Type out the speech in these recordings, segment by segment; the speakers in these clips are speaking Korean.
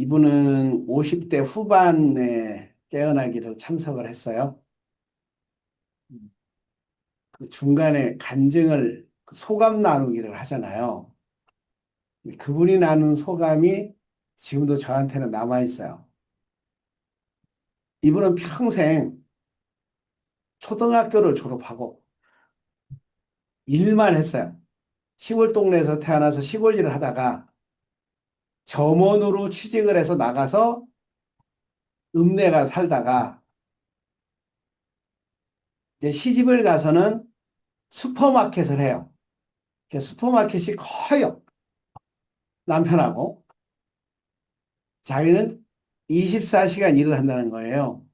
이분은 50대 후반에 깨어나기로 참석을 했어요. 그 중간에 간증을 그 소감 나누기를 하잖아요. 그분이 나눈 소감이 지금도 저한테는 남아 있어요. 이분은 평생 초등학교를 졸업하고 일만 했어요. 시골 동네에서 태어나서 시골 일을 하다가 점원으로 취직을 해서 나가서 읍내가 살다가 이제 시집을 가서는 슈퍼마켓을 해요. 슈퍼마켓이 커요. 남편하고. 자기는 24시간 일을 한다는 거예요.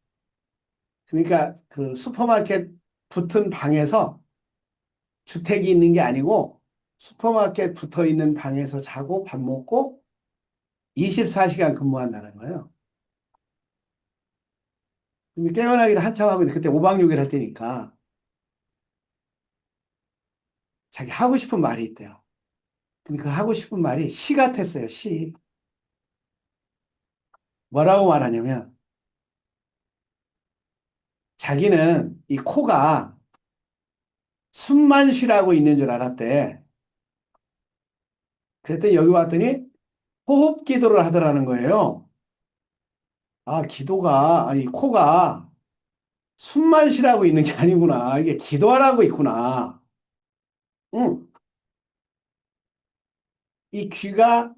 그러니까 그 슈퍼마켓 붙은 방에서 주택이 있는 게 아니고 슈퍼마켓 붙어 있는 방에서 자고 밥 먹고 24시간 근무한다는 거예요. 근데 깨어나기를 한참 하고 그때 5박 6일 할 때니까 자기 하고 싶은 말이 있대요. 근데 그 하고 싶은 말이 시 같았어요, 시. 뭐라고 말하냐면 자기는 이 코가 숨만 쉬라고 있는 줄 알았대. 그랬더니 여기 왔더니 호흡 기도를 하더라는 거예요. 아, 기도가, 아니, 코가 숨만 쉬라고 있는 게 아니구나. 이게 기도하라고 있구나. 응. 이 귀가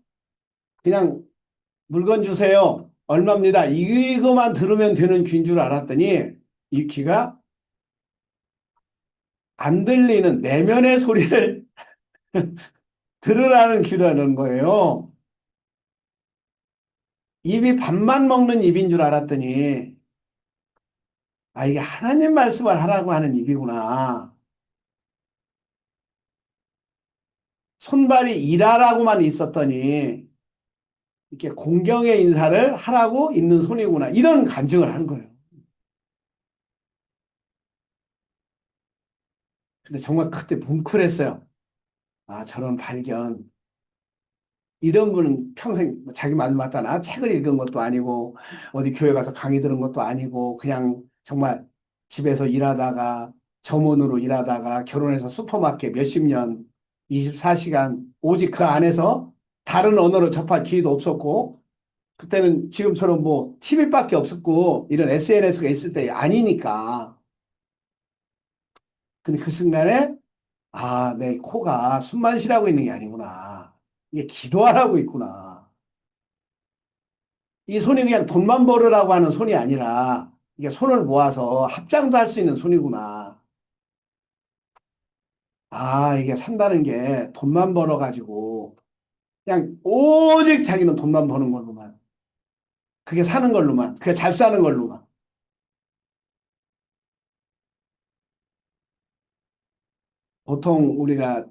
그냥 물건 주세요. 얼마입니다. 이거만 들으면 되는 귀인 줄 알았더니 이 귀가 안 들리는 내면의 소리를 들으라는 귀라는 거예요. 입이 밥만 먹는 입인 줄 알았더니 아, 이게 하나님 말씀을 하라고 하는 입이구나. 손발이 일하라고만 있었더니 이렇게 공경의 인사를 하라고 있는 손이구나. 이런 간증을 하는 거예요. 근데 정말 그때 뭉클했어요. 아, 저런 발견. 이런 분은 평생 자기 말 맞다나 책을 읽은 것도 아니고 어디 교회 가서 강의 들은 것도 아니고 그냥 정말 집에서 일하다가 점원으로 일하다가 결혼해서 슈퍼마켓 몇십 년 24시간 오직 그 안에서 다른 언어를 접할 기회도 없었고 그때는 지금처럼 뭐 TV밖에 없었고 이런 SNS가 있을 때 아니니까 근데 그 순간에 아, 내 코가 숨만 쉬라고 있는 게 아니구나. 이게 기도하라고 있구나. 이 손이 그냥 돈만 벌으라고 하는 손이 아니라 이게 손을 모아서 합장도 할 수 있는 손이구나. 아, 이게 산다는 게 돈만 벌어가지고 그냥 오직 자기는 돈만 버는 걸로만. 그게 사는 걸로만. 그게 잘 사는 걸로만. 보통 우리가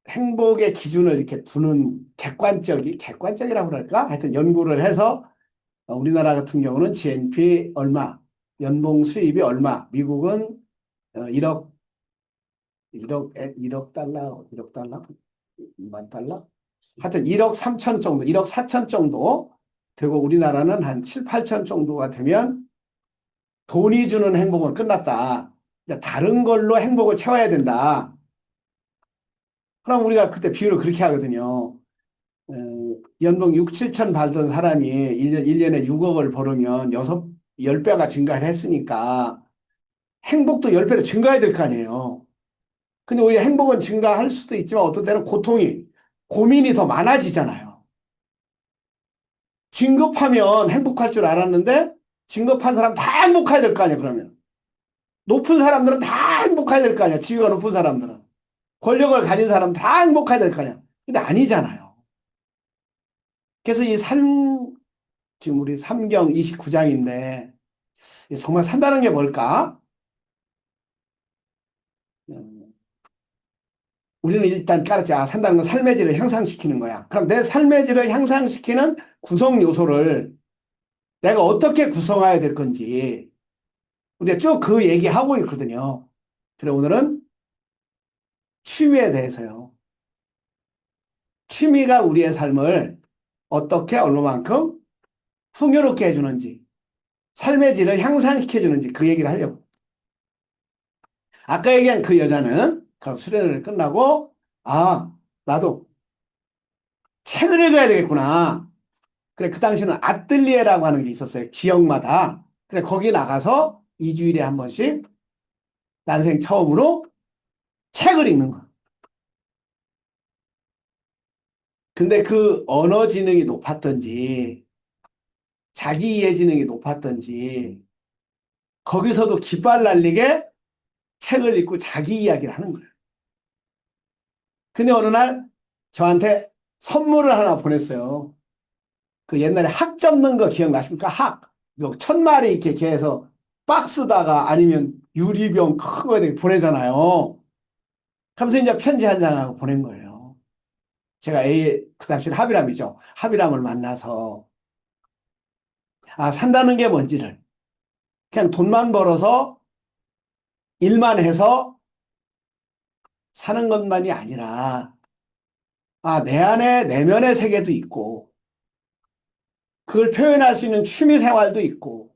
행복의 기준을 이렇게 두는 객관적이라고 그럴까? 하여튼 연구를 해서 우리나라 같은 경우는 GNP 얼마, 연봉 수입이 얼마, 미국은 1억, 1억 달러, 1억 달러? 2만 달러? 하여튼 1억 3천 정도, 1억 4천 정도 되고 우리나라는 한 7, 8천 정도가 되면 돈이 주는 행복은 끝났다. 이제 다른 걸로 행복을 채워야 된다. 그럼 우리가 그때 비유를 그렇게 하거든요. 어, 연봉 6, 7천 받던 사람이 1년에 6억을 벌으면 10배가 증가를 했으니까 행복도 10배로 증가해야 될 거 아니에요. 근데 오히려 행복은 증가할 수도 있지만 어떤 때는 고민이 더 많아지잖아요. 진급하면 행복할 줄 알았는데 진급한 사람 다 행복해야 될 거 아니에요, 그러면. 높은 사람들은 다 행복해야 될 거 아니야, 지위가 높은 사람들은. 권력을 가진 사람은 다 행복해야 될 거 아니야. 근데 아니잖아요. 그래서 지금 우리 삼경 29장인데 정말 산다는 게 뭘까? 우리는 일단 깔았죠. 아, 산다는 건 삶의 질을 향상시키는 거야. 그럼 내 삶의 질을 향상시키는 구성 요소를 내가 어떻게 구성해야 될 건지 우리가 쭉 그 얘기하고 있거든요. 그래 오늘은 취미에 대해서요. 취미가 우리의 삶을 어떻게 얼마만큼 풍요롭게 해주는지, 삶의 질을 향상시켜주는지 그 얘기를 하려고. 아까 얘기한 그 여자는 그 수련회를 끝나고 나도 책을 읽어야 되겠구나. 그래, 그 당시는 아뜰리에라고 하는 게 있었어요. 지역마다. 그래, 거기 나가서 2주일에 한 번씩 난생 처음으로 책을 읽는 거야. 근데 그 언어 지능이 높았던지, 자기 이해 지능이 높았던지, 거기서도 깃발 날리게 책을 읽고 자기 이야기를 하는 거예요. 근데 어느 날 저한테 선물을 하나 보냈어요. 그 옛날에 학 접는 거 기억나십니까? 학. 1,000마리 이렇게 개해서 박스다가 아니면 유리병 큰 거에 보내잖아요. 하면서 이제 편지 한 장하고 보낸 거예요. 제가 그 당시는 하비람이죠. 하비람을 만나서, 산다는 게 뭔지를. 그냥 돈만 벌어서 일만 해서 사는 것만이 아니라, 내 안에 내면의 세계도 있고, 그걸 표현할 수 있는 취미 생활도 있고,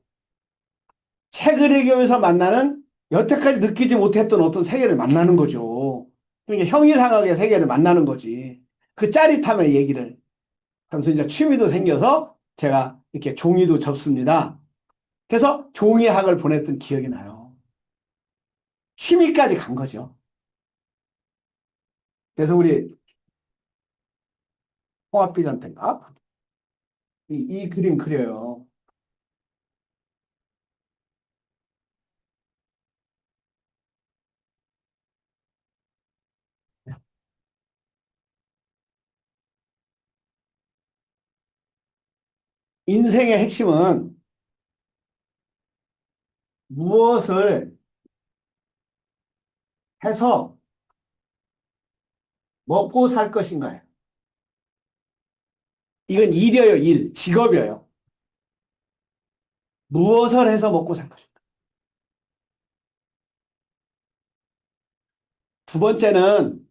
책을 읽으면서 만나는 여태까지 느끼지 못했던 어떤 세계를 만나는 거죠. 그러니까 형이상하게 세계를 만나는 거지. 그 짜릿함의 얘기를. 그러면서 이제 취미도 생겨서 제가 이렇게 종이도 접습니다. 그래서 종이학을 보냈던 기억이 나요. 취미까지 간 거죠. 그래서 우리 홍합비전인가? 이 그림 그려요. 인생의 핵심은 무엇을 해서 먹고 살 것인가요? 이건 일이에요, 일. 직업이에요. 무엇을 해서 먹고 살 것인가? 두 번째는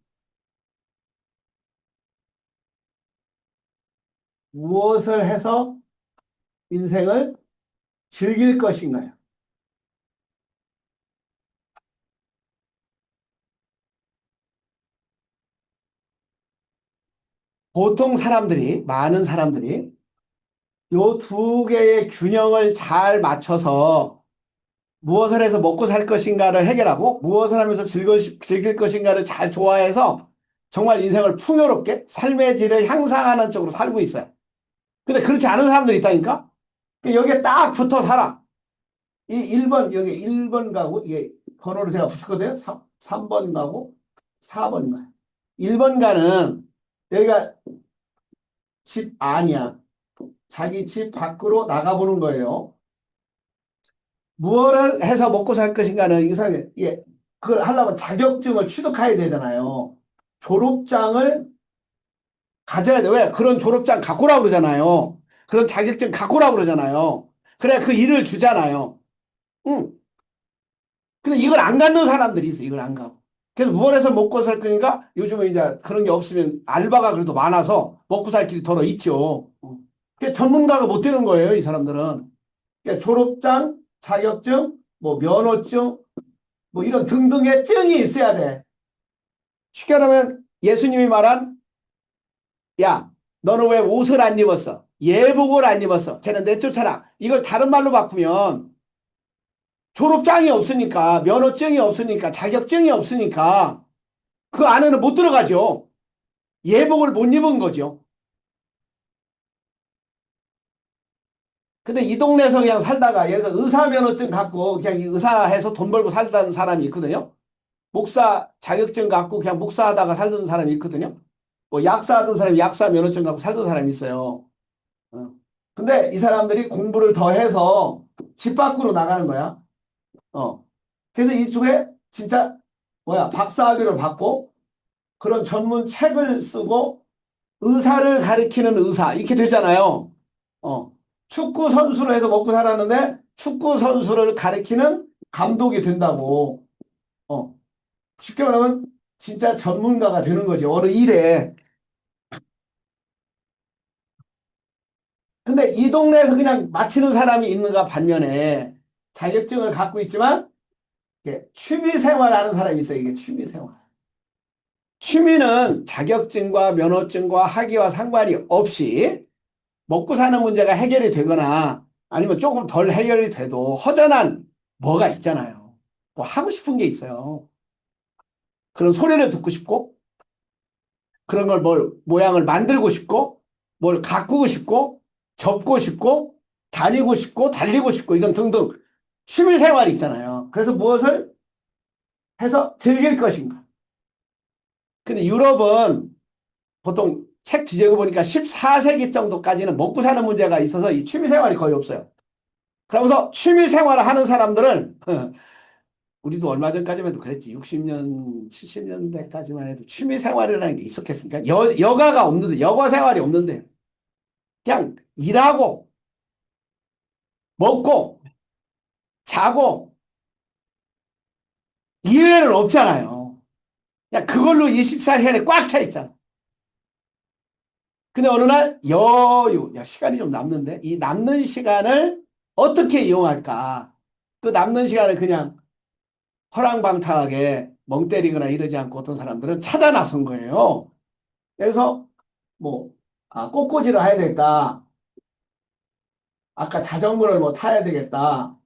무엇을 해서 인생을 즐길 것인가요? 보통 사람들이, 많은 사람들이 요 두 개의 균형을 잘 맞춰서 무엇을 해서 먹고 살 것인가를 해결하고 무엇을 하면서 즐길 것인가를 잘 좋아해서 정말 인생을 풍요롭게 삶의 질을 향상하는 쪽으로 살고 있어요. 근데 그렇지 않은 사람들이 있다니까? 여기에 딱 붙어 살아. 이 1번, 여기 1번 가구, 이게 번호를 제가 붙였거든요. 3번 가구, 4번 가. 1번 가는 여기가 집 안이야. 자기 집 밖으로 나가보는 거예요. 무엇을 해서 먹고 살 것인가는 이상하게, 그걸 하려면 자격증을 취득해야 되잖아요. 졸업장을 가져야 돼. 왜? 그런 졸업장 갖고 오라고 그러잖아요. 그런 자격증 갖고 오라고 그러잖아요. 그래, 그 일을 주잖아요. 응. 근데 이걸 안 갖는 사람들이 있어. 이걸 안 가고. 그래서 무엇 해서 먹고 살 거니까 요즘에 이제 그런 게 없으면 알바가 그래도 많아서 먹고 살 길이 덜어 있죠. 그게 전문가가 못 되는 거예요, 이 사람들은. 그러니까 졸업장, 자격증, 뭐 면허증, 뭐 이런 등등의 증이 있어야 돼. 쉽게 말하면 예수님이 말한 야, 너는 왜 옷을 안 입었어? 예복을 안 입었어. 걔는 내쫓아라. 이걸 다른 말로 바꾸면 졸업장이 없으니까, 면허증이 없으니까, 자격증이 없으니까 그 안에는 못 들어가죠. 예복을 못 입은 거죠. 근데 이 동네에서 그냥 살다가 예를 들어 의사 면허증 갖고 그냥 의사해서 돈 벌고 살던 사람이 있거든요. 목사 자격증 갖고 그냥 목사하다가 살던 사람이 있거든요. 뭐 약사하던 사람이 약사 면허증 갖고 살던 사람이 있어요. 어. 근데 이 사람들이 공부를 더 해서 집 밖으로 나가는 거야. 어. 그래서 이쪽에 진짜 박사학위를 받고 그런 전문 책을 쓰고 의사를 가리키는 의사 이렇게 되잖아요. 어. 축구 선수로 해서 먹고 살았는데 축구 선수를 가리키는 감독이 된다고. 어. 쉽게 말하면 진짜 전문가가 되는 거죠. 어느 일에. 근데 이 동네에서 그냥 마치는 사람이 있는가 반면에 자격증을 갖고 있지만 취미 생활하는 사람이 있어요. 이게 취미 생활. 취미는 자격증과 면허증과 학위와 상관이 없이 먹고 사는 문제가 해결이 되거나 아니면 조금 덜 해결이 돼도 허전한 뭐가 있잖아요. 뭐 하고 싶은 게 있어요. 그런 소리를 듣고 싶고 그런 걸 모양을 만들고 싶고 뭘 가꾸고 싶고 접고 싶고 다니고 싶고 달리고 싶고 이런 등등 취미 생활이 있잖아요. 그래서 무엇을 해서 즐길 것인가. 근데 유럽은 보통 책 뒤지고 보니까 14세기 정도까지는 먹고 사는 문제가 있어서 이 취미 생활이 거의 없어요. 그러면서 취미 생활을 하는 사람들은 우리도 얼마 전까지만 해도 그랬지. 60년, 70년대까지만 해도 취미 생활이라는 게 있었겠습니까? 여가가 없는데, 여가 생활이 없는데, 그냥 일하고, 먹고, 자고, 이외에는 없잖아요. 그냥 그걸로 24시간에 꽉 차 있잖아. 근데 어느 날 여유, 야, 시간이 좀 남는데, 이 남는 시간을 어떻게 이용할까? 그 남는 시간을 그냥 허랑방탕하게 멍 때리거나 이러지 않고 어떤 사람들은 찾아 나선 거예요. 그래서 뭐, 꽃꽂이를 해야 되겠다. 아까 자전거를 뭐 타야 되겠다.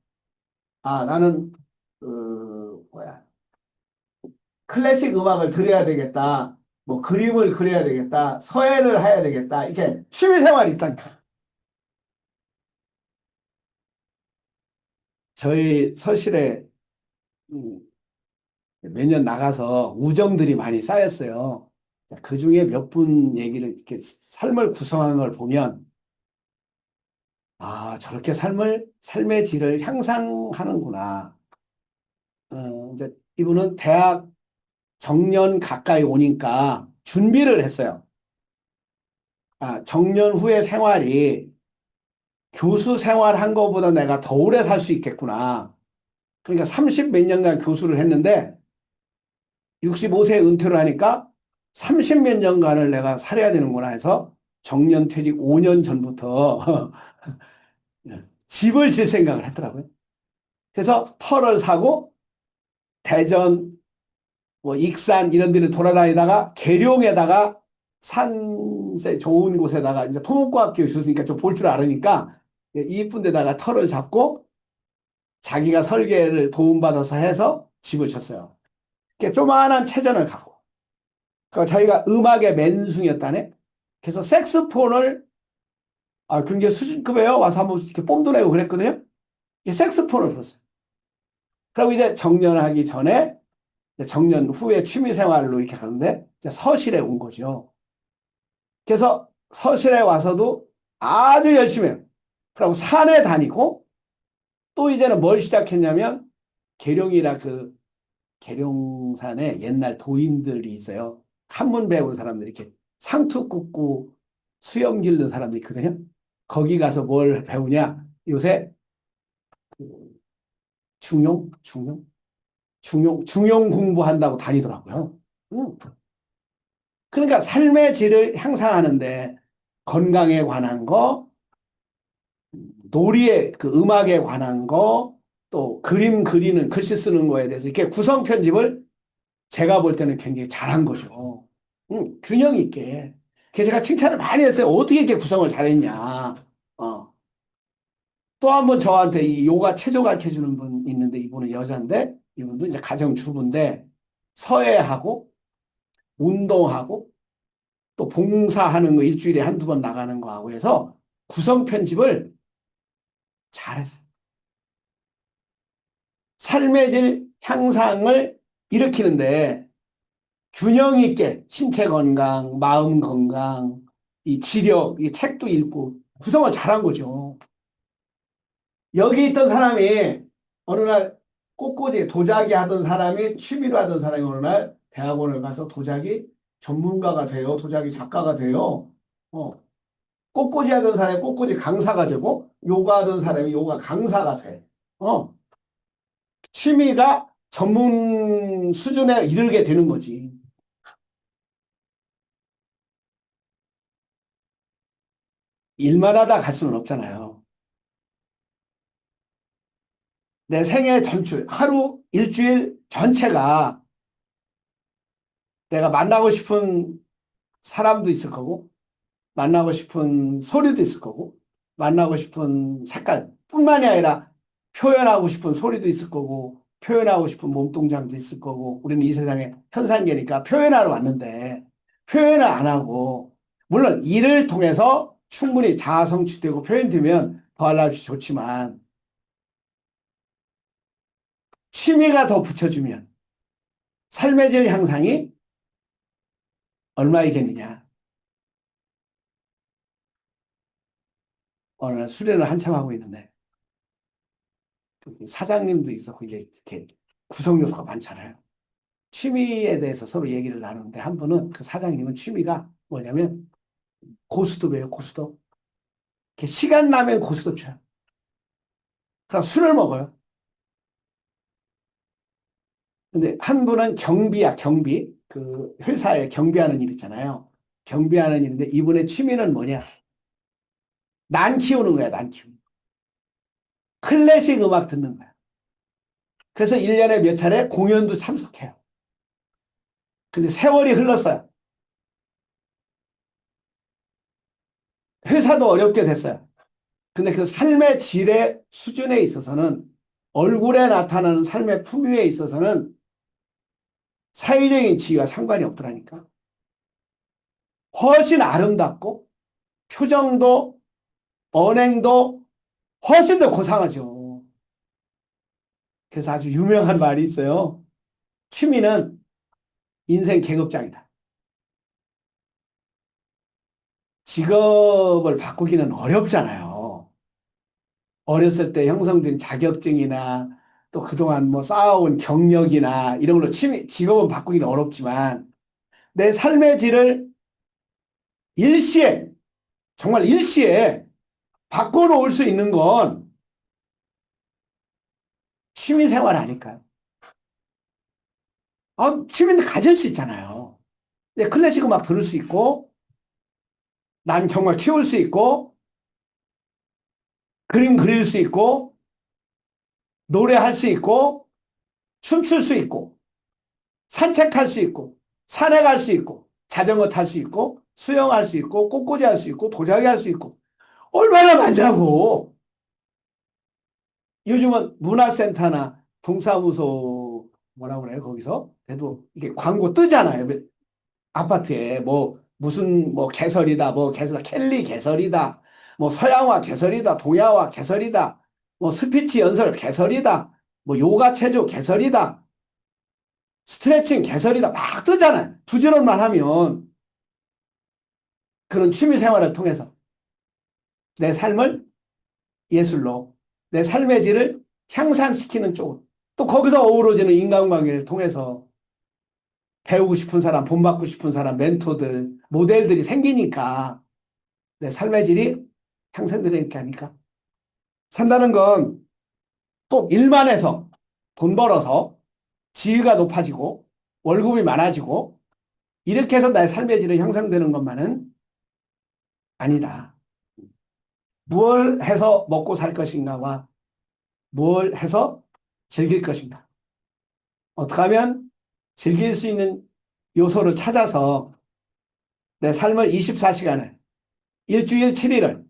나는, 뭐야, 클래식 음악을 들어야 되겠다. 뭐, 그림을 그려야 되겠다. 서예를 해야 되겠다. 이렇게 취미 생활이 있다니까. 저희 서실에 매년 나가서 우정들이 많이 쌓였어요. 그 중에 몇 분 얘기를 이렇게 삶을 구성하는 걸 보면, 저렇게 삶의 질을 향상하는구나. 이제 이분은 대학 정년 가까이 오니까 준비를 했어요. 정년 후의 생활이 교수 생활한 것보다 내가 더 오래 살 수 있겠구나. 그러니까 30 몇 년간 교수를 했는데 65세 은퇴를 하니까 30 몇 년간을 내가 살아야 되는구나 해서 정년 퇴직 5년 전부터 집을 질 생각을 했더라고요. 그래서 터를 사고 대전, 뭐 익산 이런 데를 돌아다니다가 계룡에다가 산세 좋은 곳에다가 이제 토목과학교 있었으니까 좀 볼 줄 알으니까 이쁜 데다가 터를 잡고 자기가 설계를 도움받아서 해서 집을 쳤어요. 조그마한 체전을 가고. 그러니까 자기가 음악의 맨숭이었다네. 그래서 색스폰을 굉장히 수준급이에요. 와서 한번 이렇게 뽐도 내고 그랬거든요. 색스폰을 불었어요. 그리고 이제 정년하기 전에 정년 후에 취미 생활로 이렇게 가는데 서실에 온 거죠. 그래서 서실에 와서도 아주 열심히 해요. 그리고 산에 다니고 또 이제는 뭘 시작했냐면 계룡이라 그 계룡산에 옛날 도인들이 있어요. 한문 배운 사람들이 이렇게 상투 굽고 수염 기르는 사람들이 있거든요. 거기 가서 뭘 배우냐? 요새 그 중용 공부한다고 다니더라고요. 음. 그러니까 삶의 질을 향상하는데 건강에 관한 거, 놀이에 그 음악에 관한 거, 또 그림 그리는 글씨 쓰는 거에 대해서 이렇게 구성 편집을 제가 볼 때는 굉장히 잘한 거죠. 균형 있게. 그래서 제가 칭찬을 많이 했어요. 어떻게 이렇게 구성을 잘했냐. 어. 또 한 번 저한테 이 요가 체조 가르쳐 주는 분 있는데 이분은 여자인데 이분도 이제 가정주부인데 서예하고 운동하고 또 봉사하는 거 일주일에 한두 번 나가는 거 하고 해서 구성 편집을 잘했어요. 삶의 질 향상을 일으키는데 균형 있게 신체 건강, 마음 건강, 이 지력, 이 책도 읽고 구성을 잘한 거죠. 여기 있던 사람이 어느 날 꽃꽂이 도자기 하던 사람이 취미로 하던 사람이 어느 날 대학원을 가서 도자기 전문가가 돼요. 도자기 작가가 돼요. 어. 꽃꽂이 하던 사람이 꽃꽂이 강사가 되고 요가 하던 사람이 요가 강사가 돼. 취미가 전문 수준에 이르게 되는 거지. 일만 하다 갈 수는 없잖아요. 내 생애 전출, 하루, 일주일 전체가 내가 만나고 싶은 사람도 있을 거고, 만나고 싶은 소리도 있을 거고, 만나고 싶은 색깔뿐만이 아니라 표현하고 싶은 소리도 있을 거고, 표현하고 싶은 몸동작도 있을 거고, 우리는 이 세상에 현상계니까 표현하러 왔는데, 표현을 안 하고, 물론 일을 통해서 충분히 자아 성취되고 표현되면 더할날수 좋지만, 취미가 더 붙여주면 삶의 질 향상이 얼마이겠느냐. 어느 날 수련을 한참 하고 있는데, 사장님도 있었고, 이제 이렇게 구성 요소가 많잖아요. 취미에 대해서 서로 얘기를 나누는데, 한 분은, 그 사장님은 취미가 뭐냐면, 고스톱이에요, 고스톱. 이렇게 시간 나면 고스톱 쳐요. 그럼 술을 먹어요. 근데 한 분은 경비야, 경비. 그 회사에 경비하는 일 있잖아요. 경비하는 일인데, 이분의 취미는 뭐냐? 난 키우는 거야, 난 키우는 거. 클래식 음악 듣는 거야. 그래서 1년에 몇 차례 공연도 참석해요. 근데 세월이 흘렀어요. 회사도 어렵게 됐어요. 근데 그 삶의 질의 수준에 있어서는 얼굴에 나타나는 삶의 품위에 있어서는 사회적인 지위와 상관이 없더라니까. 훨씬 아름답고 표정도 언행도 훨씬 더 고상하죠. 그래서 아주 유명한 말이 있어요. 취미는 인생 계급장이다. 직업을 바꾸기는 어렵잖아요. 어렸을 때 형성된 자격증이나 또 그동안 뭐 쌓아온 경력이나 이런 걸로 직업은 바꾸기는 어렵지만 내 삶의 질을 일시에, 정말 일시에 바꿔놓을 수 있는 건 취미 생활 아닐까요? 취미는 가질 수 있잖아요. 클래식 음악 들을 수 있고, 난 정말 키울 수 있고, 그림 그릴 수 있고, 노래할 수 있고, 춤출 수 있고, 산책할 수 있고, 산에 갈 수 있고, 자전거 탈 수 있고, 수영할 수 있고, 꽃꽂이 할 수 있고, 도자기 할 수 있고, 얼마나 많냐고. 요즘은 문화센터나 동사무소 뭐라고 그래요? 거기서 그래도 이게 광고 뜨잖아요. 아파트에 뭐 무슨 뭐 개설이다, 뭐 개설 켈리 개설이다, 뭐 서양화 개설이다, 동양화 개설이다, 뭐 스피치 연설 개설이다, 뭐 요가 체조 개설이다, 스트레칭 개설이다 막 뜨잖아요. 부지런만 하면 그런 취미 생활을 통해서 내 삶을 예술로 내 삶의 질을 향상시키는 쪽으로 또 거기서 어우러지는 인간관계를 통해서 배우고 싶은 사람, 본받고 싶은 사람, 멘토들, 모델들이 생기니까 내 삶의 질이 향상되는 게 아닐까. 산다는 건 꼭 일만 해서 돈 벌어서 지위가 높아지고 월급이 많아지고 이렇게 해서 나의 삶의 질이 향상되는 것만은 아니다. 무엇을 해서 먹고 살 것인가와 뭘 해서 즐길 것인가. 어떻게 하면 즐길 수 있는 요소를 찾아서 내 삶을 24시간을, 일주일 7일을,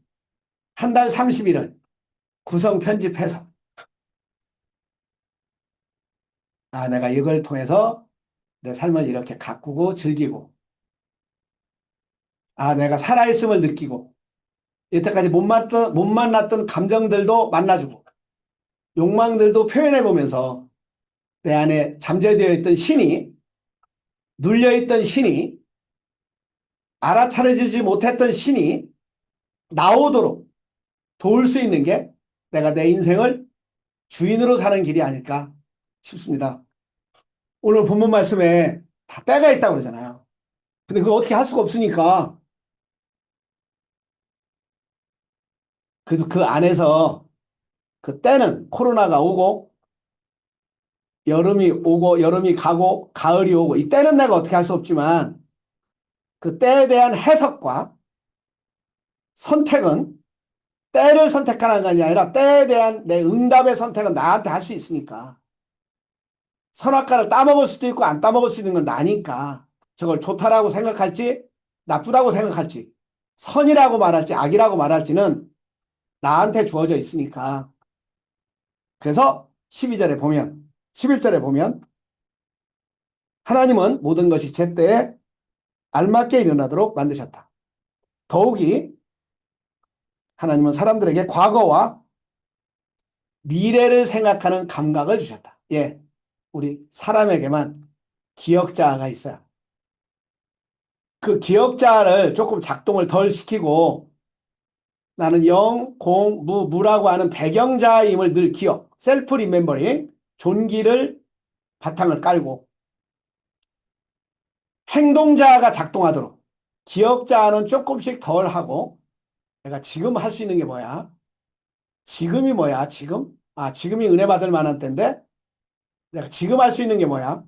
한 달 30일을 구성 편집해서 내가 이걸 통해서 내 삶을 이렇게 가꾸고 즐기고 내가 살아있음을 느끼고 여태까지 못 만났던 감정들도 만나주고 욕망들도 표현해보면서 내 안에 잠재되어 있던 신이 눌려있던 신이 알아차려지지 못했던 신이 나오도록 도울 수 있는 게 내가 내 인생을 주인으로 사는 길이 아닐까 싶습니다. 오늘 본문 말씀에 다 때가 있다고 그러잖아요. 근데 그걸 어떻게 할 수가 없으니까 그래도 그 안에서 그 때는 코로나가 오고 여름이 오고 여름이 가고 가을이 오고 이 때는 내가 어떻게 할 수 없지만 그 때에 대한 해석과 선택은 때를 선택하는 것이 아니라 때에 대한 내 응답의 선택은 나한테 할 수 있으니까. 선악과를 따먹을 수도 있고 안 따먹을 수 있는 건 나니까. 저걸 좋다라고 생각할지 나쁘다고 생각할지 선이라고 말할지 악이라고 말할지는 나한테 주어져 있으니까. 그래서 12절에 보면 11절에 보면 하나님은 모든 것이 제때에 알맞게 일어나도록 만드셨다. 더욱이 하나님은 사람들에게 과거와 미래를 생각하는 감각을 주셨다. 예, 우리 사람에게만 기억자가 있어요. 그 기억자를 조금 작동을 덜 시키고 나는 영, 공, 무라고 하는 배경자임을 늘 기억, 셀프 리멤버링, 존기를 바탕을 깔고 행동자가 작동하도록 기억자는 조금씩 덜 하고 내가 지금 할 수 있는 게 뭐야? 지금이 뭐야? 지금? 아, 지금이 은혜 받을 만한 때인데 내가 지금 할 수 있는 게 뭐야?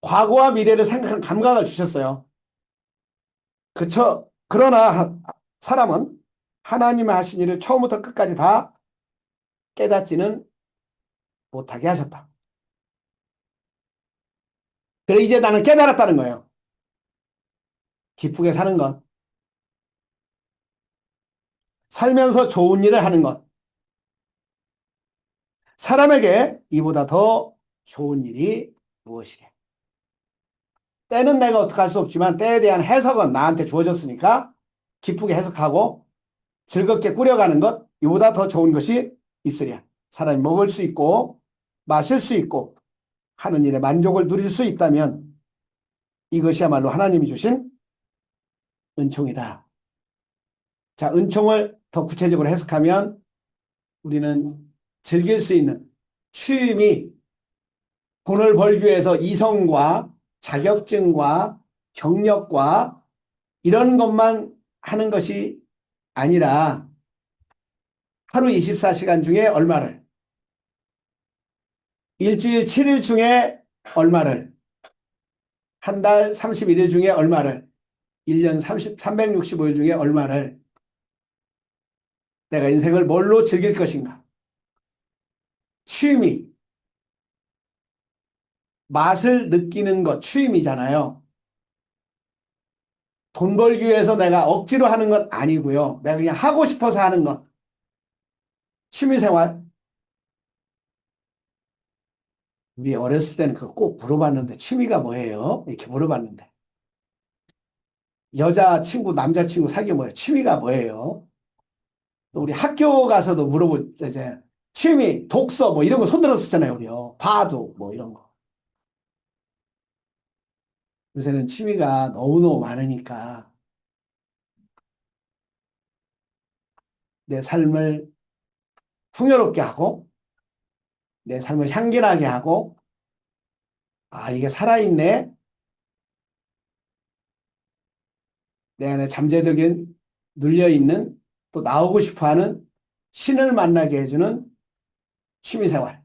과거와 미래를 생각하는 감각을 주셨어요. 그쵸? 그러나 사람은 하나님의 하신 일을 처음부터 끝까지 다 깨닫지는 못하게 하셨다. 그래 이제 나는 깨달았다는 거예요. 기쁘게 사는 것. 살면서 좋은 일을 하는 것. 사람에게 이보다 더 좋은 일이 무엇이래? 때는 내가 어떻게 할 수 없지만 때에 대한 해석은 나한테 주어졌으니까 기쁘게 해석하고 즐겁게 꾸려가는 것, 이보다 더 좋은 것이 있으랴. 사람이 먹을 수 있고 마실 수 있고 하는 일에 만족을 누릴 수 있다면 이것이야말로 하나님이 주신 은총이다. 자, 은총을 더 구체적으로 해석하면 우리는 즐길 수 있는 취미, 돈을 벌기 위해서 이성과 자격증과 경력과 이런 것만 하는 것이 아니라 하루 24시간 중에 얼마를, 일주일 7일 중에 얼마를, 한 달 31일 중에 얼마를, 1년 365일 중에 얼마를 내가 인생을 뭘로 즐길 것인가? 취미, 맛을 느끼는 것, 취미잖아요. 돈 벌기 위해서 내가 억지로 하는 건 아니고요. 내가 그냥 하고 싶어서 하는 것. 취미생활. 우리 어렸을 때는 그거 꼭 물어봤는데 취미가 뭐예요? 이렇게 물어봤는데 여자친구, 남자친구 사귀면 뭐예요? 취미가 뭐예요? 또 우리 학교 가서도 물어볼 때 이제 취미, 독서 뭐 이런 거 손들어 썼잖아요. 우리요. 바둑 뭐 이런 거. 요새는 취미가 너무너무 많으니까 내 삶을 풍요롭게 하고 내 삶을 향기나게 하고 아 이게 살아있네. 내 안에 잠재적인 눌려있는 또 나오고 싶어하는 신을 만나게 해주는 취미생활.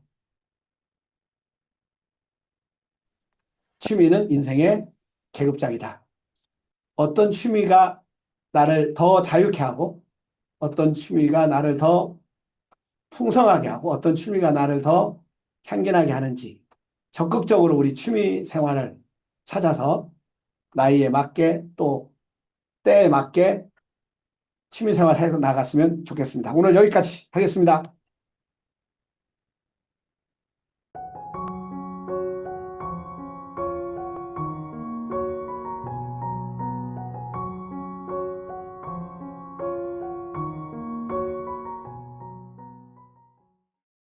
취미는 인생의 계급장이다. 어떤 취미가 나를 더 자유케 하고 어떤 취미가 나를 더 풍성하게 하고 어떤 취미가 나를 더 향기나게 하는지 적극적으로 우리 취미 생활을 찾아서 나이에 맞게 또 때에 맞게 취미 생활 해서 나갔으면 좋겠습니다. 오늘 여기까지 하겠습니다.